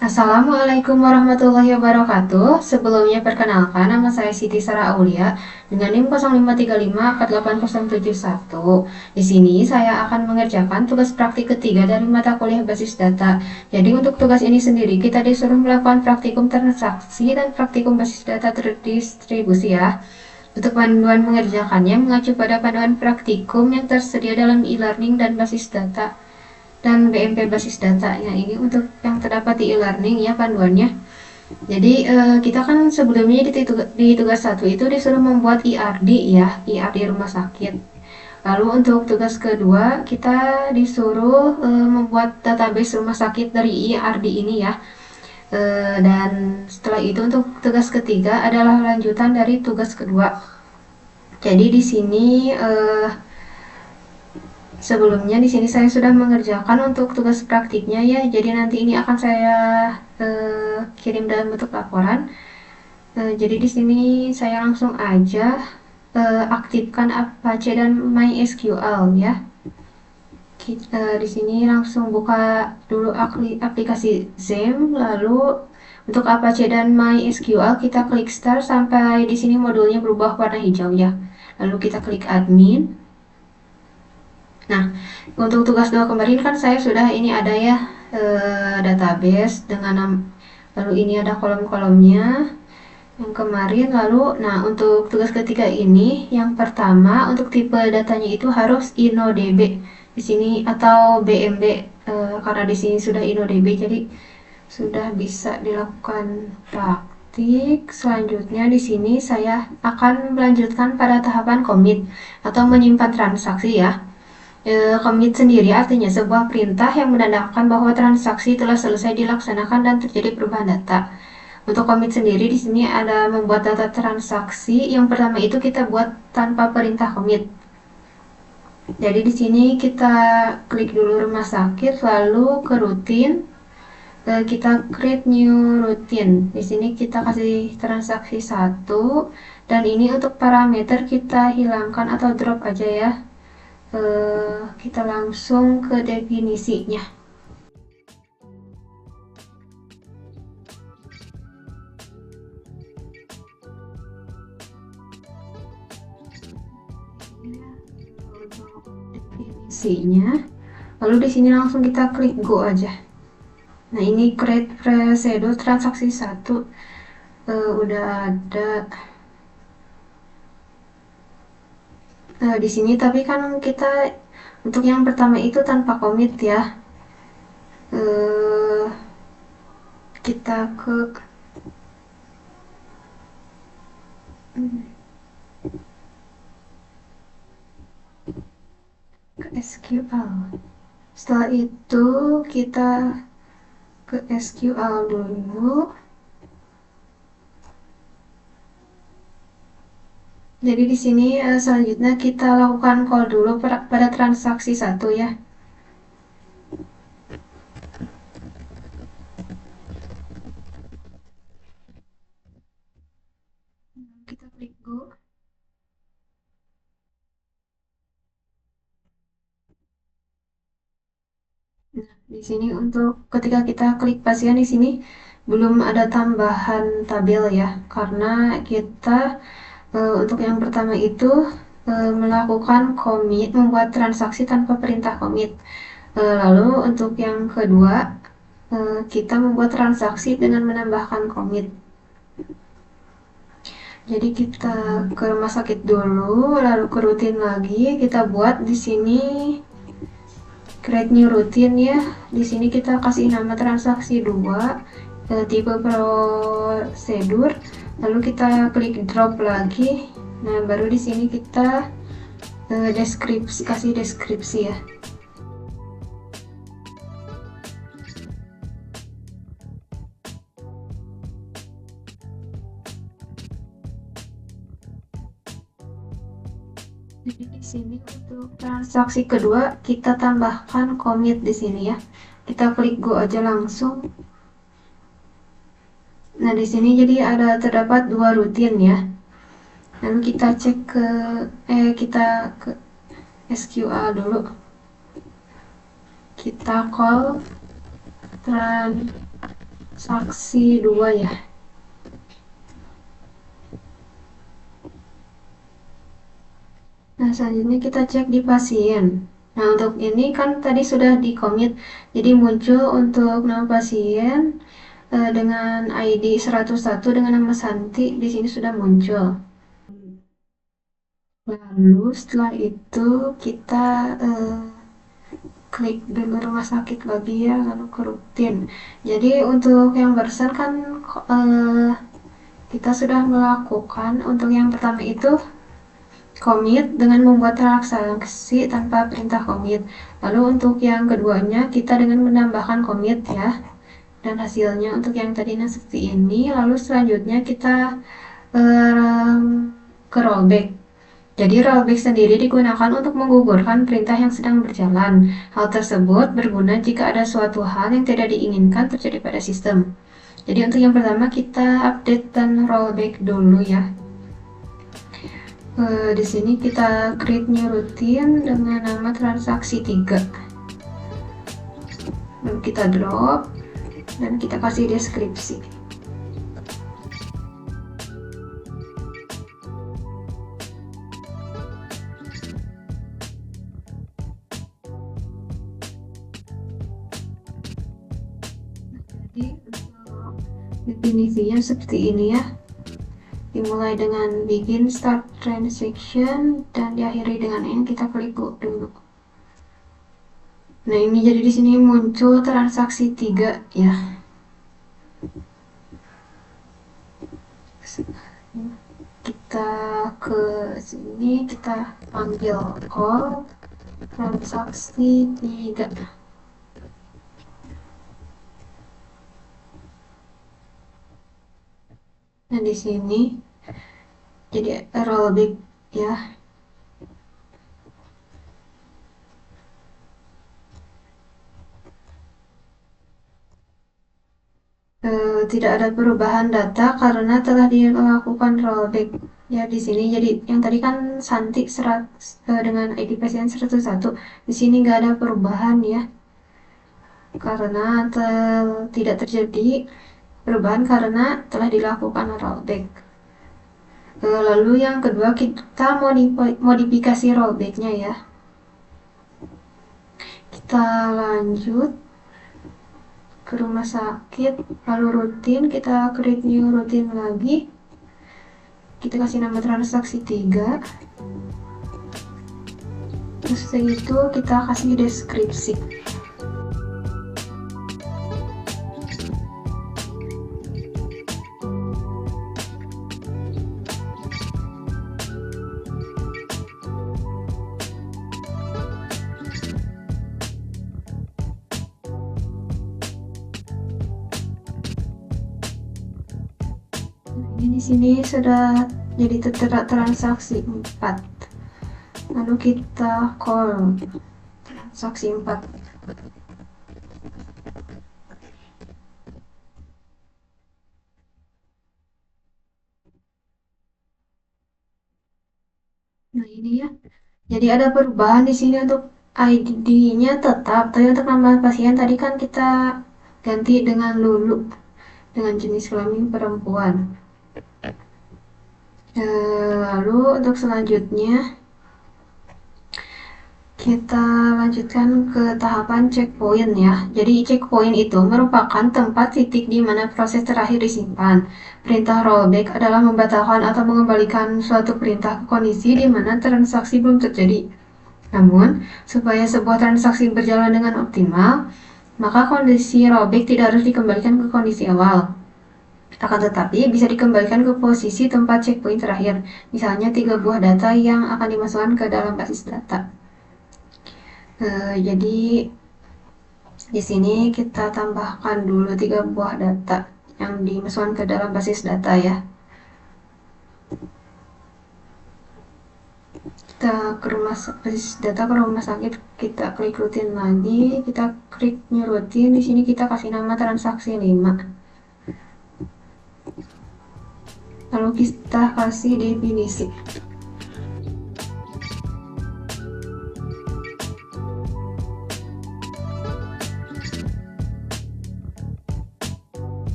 Assalamualaikum warahmatullahi wabarakatuh. Sebelumnya perkenalkan, nama saya Siti Sarah Aulia dengan NIM 0535488071. Di sini saya akan mengerjakan tugas praktik ketiga dari mata kuliah basis data. Jadi untuk tugas ini sendiri kita disuruh melakukan praktikum transaksi dan praktikum basis data terdistribusi ya. Untuk panduan mengerjakannya mengacu pada panduan praktikum yang tersedia dalam e-learning dan basis data dan BMP basis data. Ya, ini untuk yang terdapat di e-learning ya panduannya. Jadi kita kan sebelumnya di tugas 1 itu disuruh membuat IRD ya, IRD rumah sakit. Lalu untuk tugas kedua kita disuruh membuat database rumah sakit dari IRD ini ya. Dan setelah itu untuk tugas ketiga adalah lanjutan dari tugas kedua. Jadi di sini sebelumnya di sini saya sudah mengerjakan untuk tugas praktiknya ya. Jadi nanti ini akan saya kirim dalam bentuk laporan. Jadi di sini saya langsung aja aktifkan Apache dan MySQL ya. Kita di sini langsung buka dulu aplikasi XAMPP, lalu untuk Apache dan MySQL kita klik start sampai di sini modulnya berubah warna hijau ya. Lalu kita klik admin. Nah, untuk tugas 2 kemarin kan saya sudah ini ada ya database dengan lalu ini ada kolom-kolomnya yang kemarin. Lalu nah untuk tugas ketiga ini yang pertama untuk tipe datanya itu harus InnoDB di sini atau BMB, karena di sini sudah InnoDB jadi sudah bisa dilakukan praktik. Selanjutnya di sini saya akan melanjutkan pada tahapan commit atau menyimpan transaksi ya. Commit sendiri artinya sebuah perintah yang menandakan bahwa transaksi telah selesai dilaksanakan dan terjadi perubahan data. Untuk commit sendiri di sini ada membuat data transaksi. Yang pertama itu kita buat tanpa perintah commit. Jadi di sini kita klik dulu rumah sakit, lalu ke rutin, kita create new routine. Di sini kita kasih transaksi 1 dan ini untuk parameter kita hilangkan atau drop aja ya. Kita langsung ke definisinya. Definisinya. Lalu di sini langsung kita klik go aja. Nah, ini create procedure transaksi 1 udah ada. Di sini tapi kan kita untuk yang pertama itu tanpa commit ya. Eh, kita ke SQL. Setelah itu kita ke SQL dulu. Jadi di sini selanjutnya kita lakukan call dulu pada transaksi 1 ya. Kita klik go. Nah, di sini untuk ketika kita klik pasien di sini belum ada tambahan tabel ya, karena kita untuk yang pertama itu melakukan commit, membuat transaksi tanpa perintah commit. Lalu untuk yang kedua kita membuat transaksi dengan menambahkan commit. Jadi kita ke rumah sakit dulu, lalu ke rutin lagi, kita buat di sini create new routine ya. Di sini kita kasih nama transaksi 2, tipe prosedur, lalu kita klik drop lagi. Nah, baru di sini kita kasih deskripsi ya. Jadi di sini untuk transaksi kedua kita tambahkan commit di sini ya. Kita klik go aja langsung. Nah, di sini jadi ada terdapat 2 rutin ya. Lalu kita cek kita ke SQL dulu. Kita call saksi 2 ya. Nah, selanjutnya kita cek di pasien. Nah, untuk ini kan tadi sudah di commit, jadi muncul untuk nama pasien dengan ID 101 dengan nama Santi di sini sudah muncul. Lalu setelah itu kita klik dulu rumah sakit lagi ya, lalu ke rutin. Jadi untuk yang barusan kan eh, kita sudah melakukan untuk yang pertama itu commit dengan membuat transaksi tanpa perintah commit. Lalu untuk yang keduanya kita dengan menambahkan commit ya. Dan hasilnya untuk yang tadinya seperti ini. Lalu selanjutnya kita ke rollback. Jadi rollback sendiri digunakan untuk menggugurkan perintah yang sedang berjalan. Hal tersebut berguna jika ada suatu hal yang tidak diinginkan terjadi pada sistem. Jadi untuk yang pertama kita update dan rollback dulu ya. Di sini kita create new routine dengan nama transaksi 3. Lalu kita drop dan kita kasih deskripsi. Jadi untuk definisinya seperti ini ya. Dimulai dengan begin start transaction dan diakhiri dengan ini, kita klik go dulu. Nah, ini jadi di sini muncul transaksi 3 ya. Kita ke sini, kita ambil call transaksi 3. Nah, di sini jadi rollback ya. Tidak ada perubahan data karena telah dilakukan rollback ya. Di sini jadi yang tadi kan Santi dengan ID pasien 101, di sini nggak ada perubahan ya karena tidak terjadi perubahan karena telah dilakukan rollback. Lalu yang kedua kita modifikasi rollbacknya ya. Kita lanjut ke rumah sakit, lalu rutin, kita create new rutin lagi, kita kasih nama transaksi 3, terus setelah itu kita kasih deskripsi. Ini di sini sudah jadi tertera transaksi 4. Lalu kita call transaksi 4. Nah, ini ya. Jadi ada perubahan di sini untuk ID-nya tetap, tapi untuk nama pasien tadi kan kita ganti dengan Lulu dengan jenis kelamin perempuan. Lalu untuk selanjutnya kita lanjutkan ke tahapan checkpoint ya. Jadi checkpoint itu merupakan tempat titik di mana proses terakhir disimpan. Perintah rollback adalah membatalkan atau mengembalikan suatu perintah ke kondisi di mana transaksi belum terjadi. Namun, supaya sebuah transaksi berjalan dengan optimal, maka kondisi rollback tidak harus dikembalikan ke kondisi awal. Akan tetapi bisa dikembalikan ke posisi tempat checkpoint terakhir, misalnya 3 buah data yang akan dimasukkan ke dalam basis data. Jadi di sini kita tambahkan dulu 3 buah data yang dimasukkan ke dalam basis data ya. Kita ke basis data ke rumah sakit, kita klik rutin lagi, kita klik new rutin, di sini kita kasih nama transaksi 5. Lalu kita kasih definisi.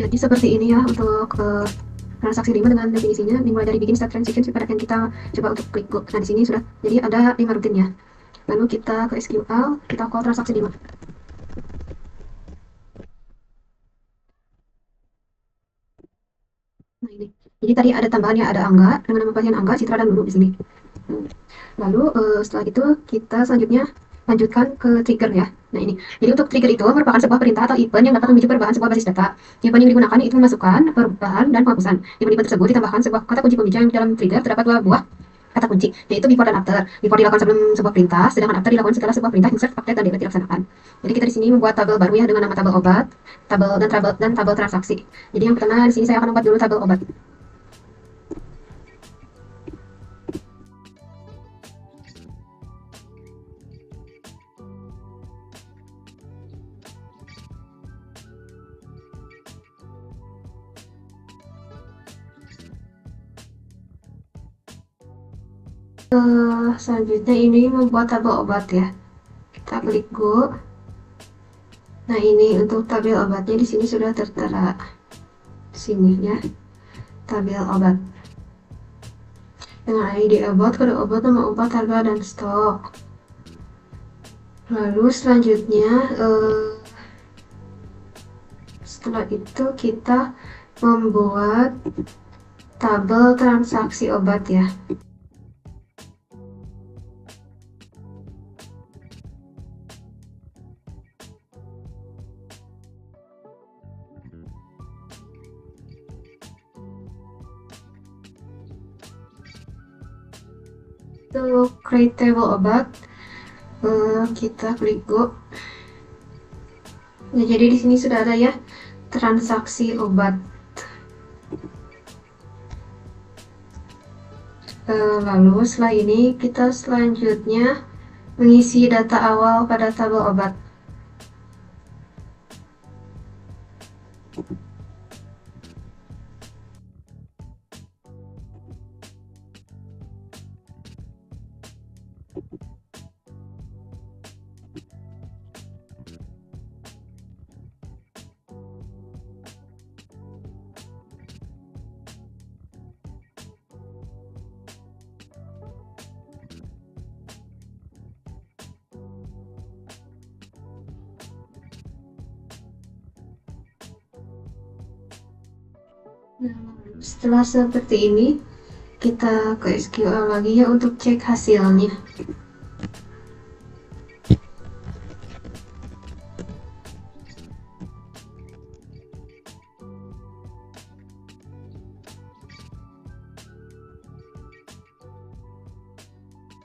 Jadi seperti ini ya untuk transaksi 5 dengan definisinya, dimulai dari bikin start transaction pada akan kita coba untuk klik go. Nah di sini sudah, jadi ada 5 rutinnya. Lalu kita ke SQL, kita call transaksi 5. Nah ini, jadi tadi ada tambahannya, ada angga, dengan nama pasien angga, citra dan dulu di sini. Lalu setelah itu kita selanjutnya lanjutkan ke trigger ya. Nah ini, jadi untuk trigger itu merupakan sebuah perintah atau event yang dapat memicu perubahan sebuah basis data. Event yang digunakan itu memasukkan, perubahan, dan penghapusan. Event-event tersebut ditambahkan sebuah kata kunci pembicara yang dalam trigger terdapat dua buah kata kunci, yaitu before dan after. Before dilakukan sebelum sebuah perintah, sedangkan after dilakukan setelah sebuah perintah insert, update, dan delete dilaksanakan. Jadi kita di sini membuat tabel baru ya dengan nama tabel obat, tabel transaksi. Jadi yang pertama di sini saya akan membuat dulu tabel obat. Selanjutnya ini membuat tabel obat ya. Kita klik go. Nah ini untuk tabel obatnya di sini sudah tertera. Sini ya, tabel obat. Dengan ID obat, kode obat, nama obat, harga, dan stok. Lalu selanjutnya setelah itu kita membuat tabel transaksi obat ya. Untuk create table obat, kita klik go. Nah, jadi di sini sudah ada ya transaksi obat. Lalu setelah ini kita selanjutnya mengisi data awal pada tabel obat. Nah, setelah seperti ini, kita ke SQL lagi ya untuk cek hasilnya.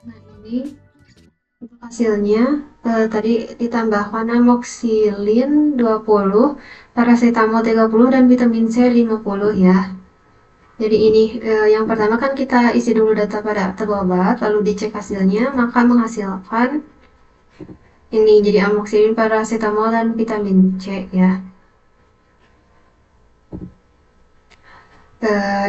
Nah ini untuk hasilnya, tadi ditambahkan amoxicillin 20, paracetamol 30, dan vitamin C 50 ya. Jadi ini yang pertama kan kita isi dulu data pada tabel obat, lalu dicek hasilnya, maka menghasilkan ini jadi amoxicillin, paracetamol, dan vitamin C ya.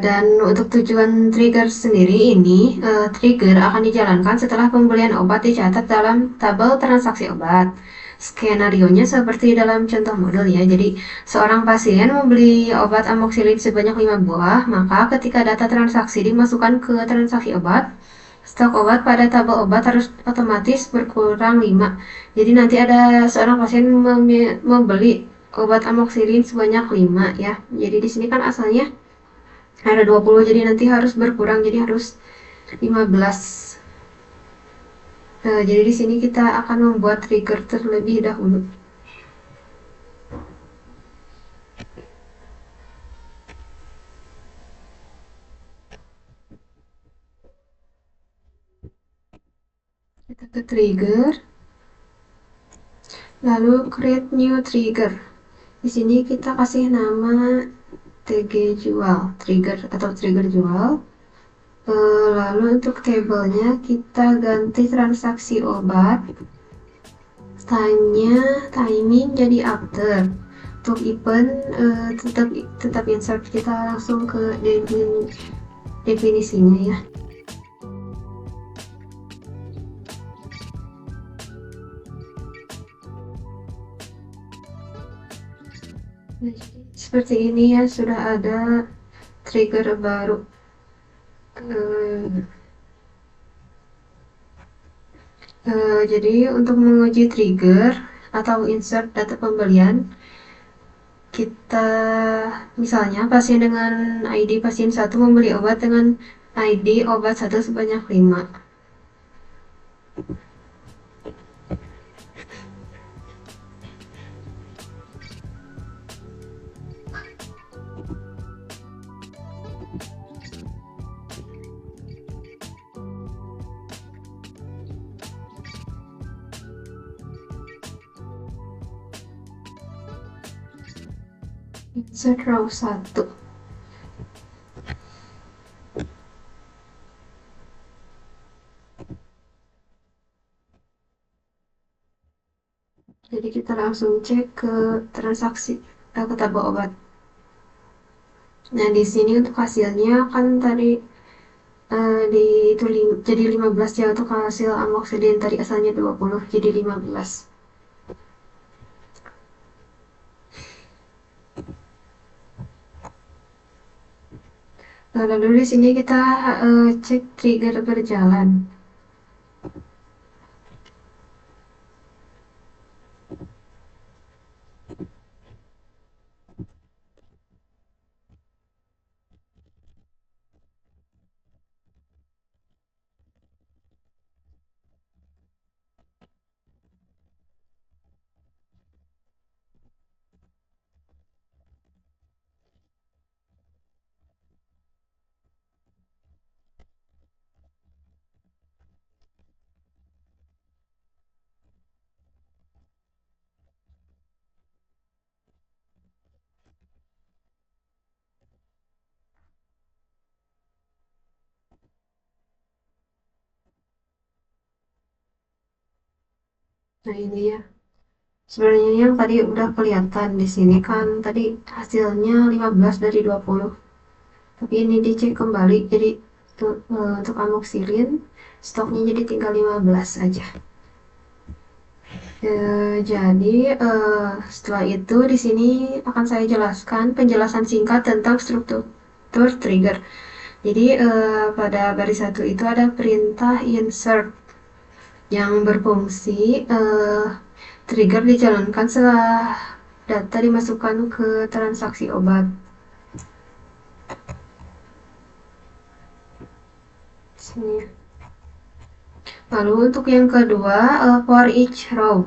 Dan untuk tujuan trigger sendiri ini, trigger akan dijalankan setelah pembelian obat dicatat dalam tabel transaksi obat. Skenarionya seperti dalam contoh model ya. Jadi seorang pasien membeli obat amoxicillin sebanyak 5 buah, maka ketika data transaksi dimasukkan ke transaksi obat, stok obat pada tabel obat harus otomatis berkurang 5. Jadi nanti ada seorang pasien membeli obat amoxicillin sebanyak 5 ya. Jadi di sini kan asalnya ada 20, jadi nanti harus berkurang, jadi harus 15. Jadi di sini kita akan membuat trigger terlebih dahulu. Kita ke trigger, lalu create new trigger. Di sini kita kasih nama tg jual, trigger atau trigger jual. Lalu untuk tabelnya kita ganti transaksi obat, timing jadi after. Untuk event tetap insert, kita langsung ke definisinya ya. Nah, seperti ini ya, sudah ada trigger baru. Eh, jadi untuk menguji trigger atau insert data pembelian, kita misalnya pasien dengan ID pasien satu membeli obat dengan ID obat satu sebanyak 5. Insert row 1. Jadi kita langsung cek ke transaksi ke tabel obat. Nah, di sini untuk hasilnya kan tadi di itu jadi 15 ya untuk hasil amoxicillin, tadi asalnya 20 jadi 15. Lalu di sini kita cek trigger berjalan. Nah, ini ya. Sebenarnya yang tadi udah kelihatan di sini kan tadi hasilnya 15 dari 20. Tapi ini dicek kembali jadi untuk amoxicillin stoknya jadi tinggal 15 saja. Jadi setelah itu di sini akan saya jelaskan penjelasan singkat tentang struktur trigger. Jadi pada baris 1 itu ada perintah insert yang berfungsi trigger dijalankan setelah data dimasukkan ke transaksi obat. Sini. Lalu untuk yang kedua, for each row.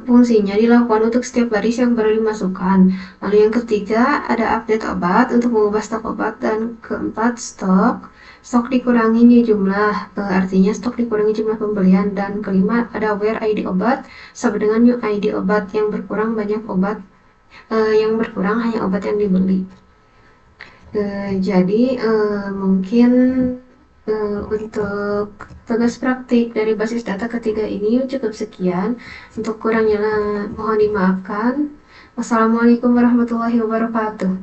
Fungsinya dilakukan untuk setiap baris yang baru dimasukkan. Lalu yang ketiga, ada update obat untuk mengubah stok obat. Dan keempat, stok dikurangi jumlah, artinya stok dikurangi jumlah pembelian. Dan kelima, ada where ID obat sama dengan new ID obat yang berkurang banyak obat, yang berkurang hanya obat yang dibeli. Jadi mungkin untuk tugas praktik dari basis data ketiga ini cukup sekian. Untuk kurangnya mohon dimaafkan. Wassalamualaikum warahmatullahi wabarakatuh.